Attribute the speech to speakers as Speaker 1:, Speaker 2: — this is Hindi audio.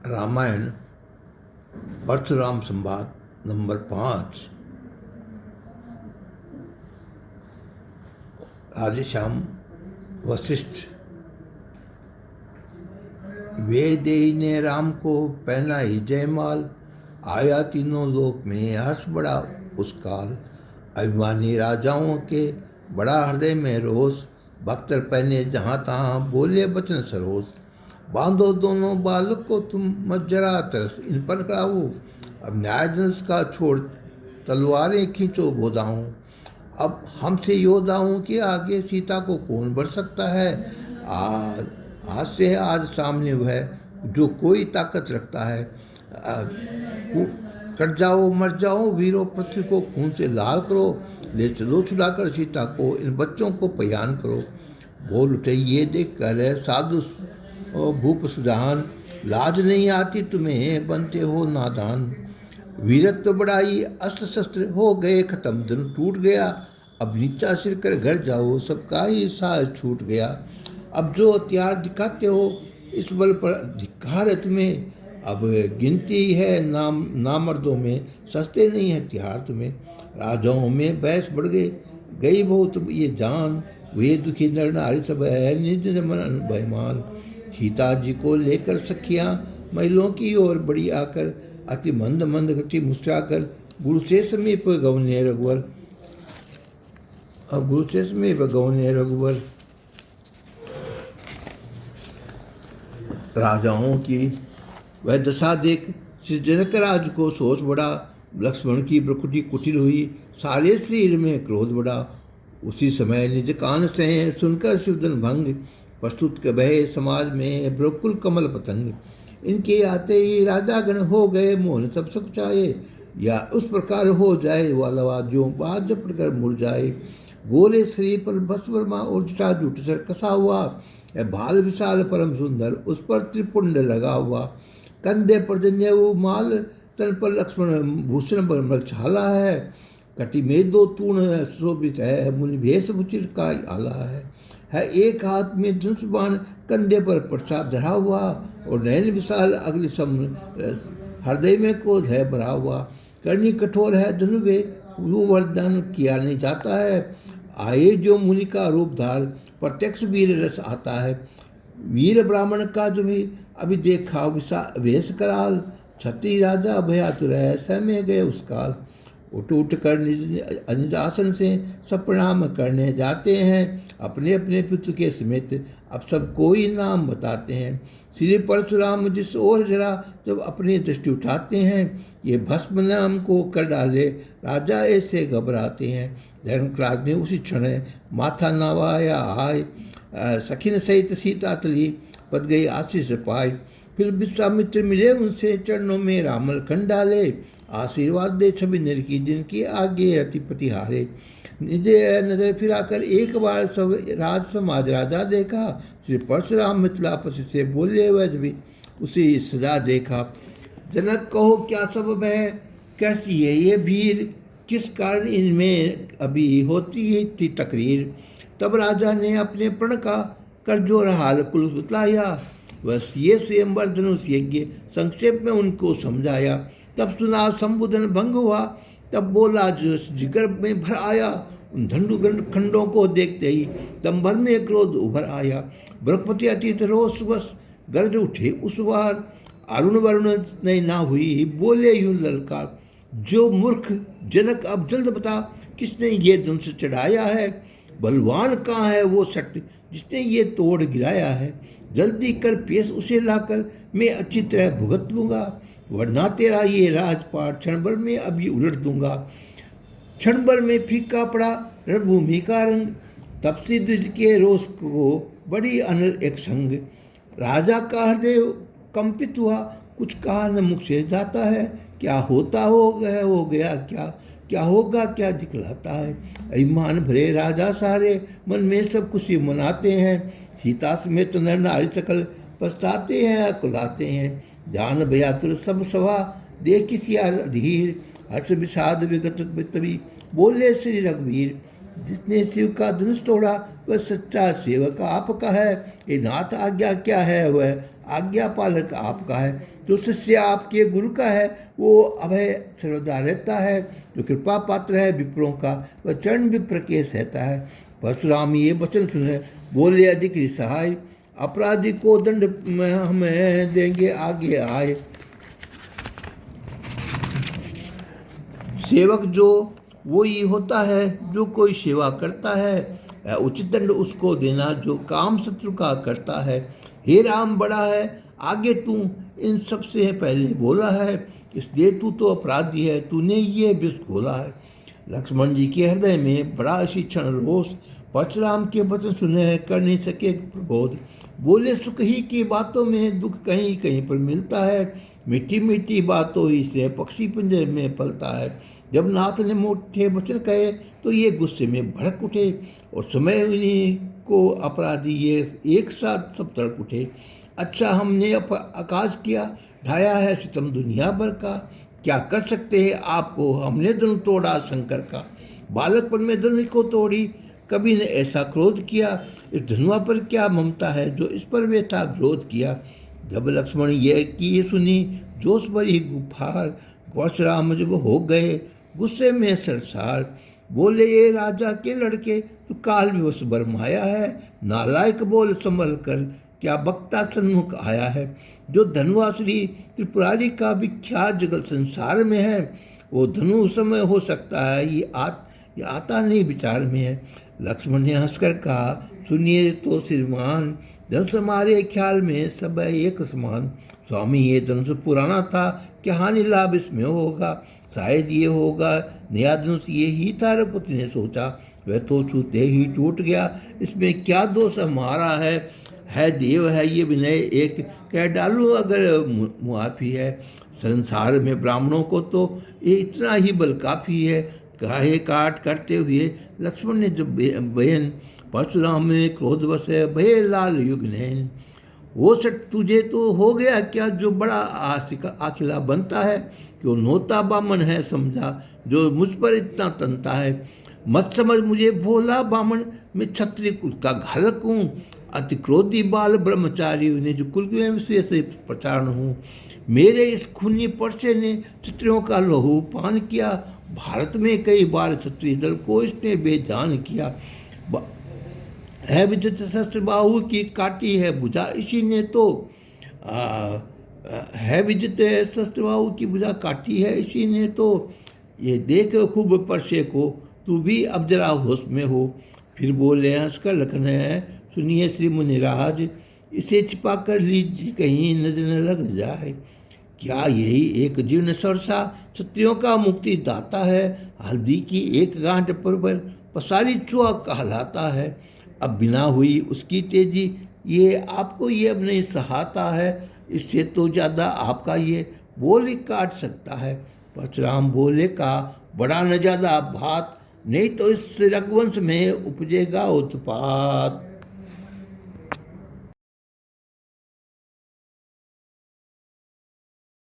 Speaker 1: रामायण परशुराम संवाद नंबर 5। राधेश्याम वशिष्ठ। वेदेई ने राम को पहनाई जयमाल, आया तीनों लोक में हर्ष बड़ा उस काल। अभिमानी राजाओं के बड़ा हृदय में रोष, भक्तर पहने जहाँ तहाँ बोले बचन सरोस। बांधो दोनों बालक को तुम मत जरा तरस इन पर कराओ, अब न्याय धनुष का छोड़ तलवारें खींचो बोधाओं। अब हमसे योद्धाओं के आगे सीता को कौन बढ़ सकता है। आज से आज सामने वह जो कोई ताकत रखता है। कट जाओ मर जाओ वीरों, पृथ्वी को खून से लाल करो, ले चलो छुड़ाकर सीता को, इन बच्चों को पयान करो। बोल उठे ये देख कर साधु भूप सुजान, लाज नहीं आती तुम्हें बनते हो नादान। वीरत्व बढ़ाई अस्त्र शस्त्र हो गए खत्म, धन टूट गया, अब नीचा सिर कर घर जाओ, सबका ही साह छूट गया। अब जो हथियार दिखाते हो इस बल पर धिक्कार है तुम्हें, अब गिनती है नामर्दों में, सस्ते नहीं हथियार तुम्हें। राजाओं में बहस बढ़ गई बहुत ये जान, वे दुखी नर नारी सब है निज मन बेईमान। सीता जी को लेकर सखियाँ महिलों की ओर बड़ी आकर, अति मंद मंद गति मुस्कुराकर गुरु से समीप गवने रघुवर। अब गुरु से समीप गवने रघुवर। राजाओं की वह दशा देख श्री जनक राज को सोच बढ़ा, लक्ष्मण की प्रकृति कुटिल हुई, सारे शरीर में क्रोध बढ़ा। उसी समय निज कान से सुनकर शिवधन भंग, प्रस्तुत कबहे समाज में ब्रकुल कमल पतंग। इनके आते ही राजागण हो गए मोहन सब सुख चाहे, या उस प्रकार हो जाए वाला जो बात झपट कर मुड़ जाए। गोले शरीर पर भस्वर्मा और जटा जुट सर कसा हुआ, भाल विशाल परम सुंदर उस पर त्रिपुंड लगा हुआ। कंधे पर जनेऊ माल, तन पर लक्ष्मण भूषण पर मृगछाला है, कटी में दो तूण सुशोभित है, मुनि भेष उचिर का आला है एक हाथ में धनुष बाण, कंधे पर प्रसाद धरा हुआ, और नयन विशाल अग्निसम हृदय में क्रोध है भरा हुआ। करनी कठोर है धनुवे, वो वरदान किया नहीं जाता है। आए जो मुनि का रूप धार, प्रत्यक्ष वीर रस आता है। वीर ब्राह्मण का जो भी अभी देखा वेश कराल, क्षत्रिय राजा भयातुर है सह में गए उस काल। उठ उठ कर निज आसन से सब प्रणाम करने जाते हैं, अपने अपने पितृ के समेत अब सब कोई नाम बताते हैं। श्री परशुराम जिस ओर जरा जब अपनी दृष्टि उठाते हैं, ये भस्म नाम को कर डाले राजा ऐसे घबराते हैं। धर्मराज ने उसी क्षण माथा नवाया आय, सखिन सहित सीता तली पद गई आशीष पाए। फिर विश्वामित्र मिले उनसे चरणों में रामल खंड डाले, आशीर्वाद दे छवि नर की जिनकी आगे रतिपति हारे। निजे नजर फिराकर एक बार सब राज समाज राजा देखा, श्री परशुराम मिथिलापति से बोले वह भी उसी सजा देखा। जनक कहो क्या सबब है, कैसी है ये भीड़, किस कारण इनमें अभी होती है थी तकरीर। तब राजा ने अपने प्रण का कर जोर हाल कुल बतलाया, बस ये स्वयंवर धनुष यज्ञ संक्षेप में उनको समझाया। तब सुना संबोधन भंग हुआ, तब बोला जो जिगर में भर आया, उन धंडु खंडों को देखते ही दम भर में क्रोध उभर आया। बृहस्पति अतीत रोष वश गर्ज उठे उस वार, अरुण वरुण नहीं ना हुई बोले यूं ललकार। जो मूर्ख जनक अब जल्द बता, किसने ये धनुष चढ़ाया है, बलवान कहाँ है वो सट जिसने ये तोड़ गिराया है। जल्दी कर पेश उसे लाकर मैं अच्छी तरह भुगत लूँगा, वरना तेरा ये राजपाट क्षण भर में अभी उलट दूंगा। क्षण भर में फीका पड़ा रणभूमि का रंग, तब से द्विज के रोष को बड़ी अनल एक संग। राजा का हृदय कंपित हुआ, कुछ कहा न मुख से जाता है, क्या होता हो गया क्या होगा क्या दिखलाता है। अभिमान भरे राजा सारे मन में सब खुशी मनाते हैं, सीता समेत नर नारी सकल पछताते हैं अकुलाते हैं। ध्यान भयातुर सब सभा देख किसी अधीर, हर्ष विषाद विगत तभी बोले श्री रघुवीर। जिसने शिव का धनुष तोड़ा वह सच्चा सेवक आपका है, ये नाथ आज्ञा क्या है वह आज्ञा पालक आपका है। जो शिष्य आपके गुरु का है वो अभय सर्वदा रहता है। जो कृपा पात्र है विप्रों का वह चरण विप्र के सहता है। परशुराम ये वचन सुने बोले अधिक सहाय, अपराधी को दंड हमें देंगे आगे आए। सेवक जो वो ही होता है जो कोई सेवा करता है, उचित दंड उसको देना जो काम शत्रु का करता है। हे राम बड़ा है आगे तू इन सबसे पहले बोला है, इसलिए तू तो अपराधी है तूने ये विष खोला है। लक्ष्मण जी के हृदय में बड़ा शिक्षण रोष, परशुराम के वचन सुने कर नहीं सके प्रबोध। बोले सुख ही की बातों में दुख कहीं कहीं पर मिलता है, मीठी मीठी बातों ही से पक्षी पिंजरे में पलता है। जब नाथ ने मोटे वचन कहे तो ये गुस्से में भड़क उठे और समय उन्हीं को अपराधी ये एक साथ सब तड़क उठे। अच्छा हमने आकाश किया ढाया है सितम दुनिया भर का, क्या कर सकते हैं आपको हमने धनु तोड़ा शंकर का। बालकपन में धनु को तोड़ी कभी ने ऐसा क्रोध किया, इस धनुआ पर क्या ममता है जो इस पर वे था विरोध किया। जब लक्ष्मण ये की सुनी जोश भरी गुफार, परशुराम जब हो गए गुस्से में सरसार। बोले ये राजा के लड़के तू काल विवश बरमाया है, नालायक बोल संभल कर क्या बक्ता सन्मुख आया है। जो धनुआ श्री त्रिपुरारी का विख्यात जगत संसार में है, वो धनु समय हो सकता है ये आता नहीं विचार में है। लक्ष्मण ने हंसकर कहा सुनिए तो श्रीमान, धनुष हमारे ख्याल में सब एक समान। स्वामी ये धनुष पुराना था क्या हानि लाभ इसमें होगा, शायद ये होगा नया धनुष ये ही था रघुपति ने सोचा। वह तो छूते ही टूट गया इसमें क्या दोष हमारा है देव है ये विनय एक कह डालूं अगर मुआफी है। संसार में ब्राह्मणों को तो ये इतना ही बल काफ़ी है। काहे काट करते हुए लक्ष्मण ने जब बयन, परशुराम में क्रोधवश है भय लाल युग नैन। वो सट तुझे तो हो गया क्या जो बड़ा आखिला बनता है, क्यों नोता बामन है समझा जो मुझ पर इतना तनता है। मत समझ मुझे भोला बामन मैं क्षत्रिय कुल का घालक हूँ, अति क्रोधी बाल ब्रह्मचारी ने जो कुल से प्रचारण हूँ। मेरे इस खूनी परसे ने क्षत्रियों का लहू पान किया, भारत में कई बार क्षत्रिय दल को इसने बेजान किया। है विदित शस्त्र बाहु की काटी है भुजा इसी ने तो, है विदित शस्त्र बाहु की भुजा काटी है इसी ने तो। ये देख खूब परसे को तू भी अब जरा होश में हो। फिर बोले हंसकर लखन है सुनिए श्री मुनिराज, इसे छिपा कर लीजिए कहीं नजर न लग जाए। क्या यही एक जीर्ण सरसा क्षत्रियों का मुक्ति दाता है, हल्दी की एक गांठ पर पसारी चुआ कहलाता है। अब बिना हुई उसकी तेजी ये आपको ये अब नहीं सहाता है, इससे तो ज़्यादा आपका ये बोल ही काट सकता है। परशुराम बोले का बड़ा न ज़्यादा बात, नहीं तो इस रघुवंश में उपजेगा उत्पात।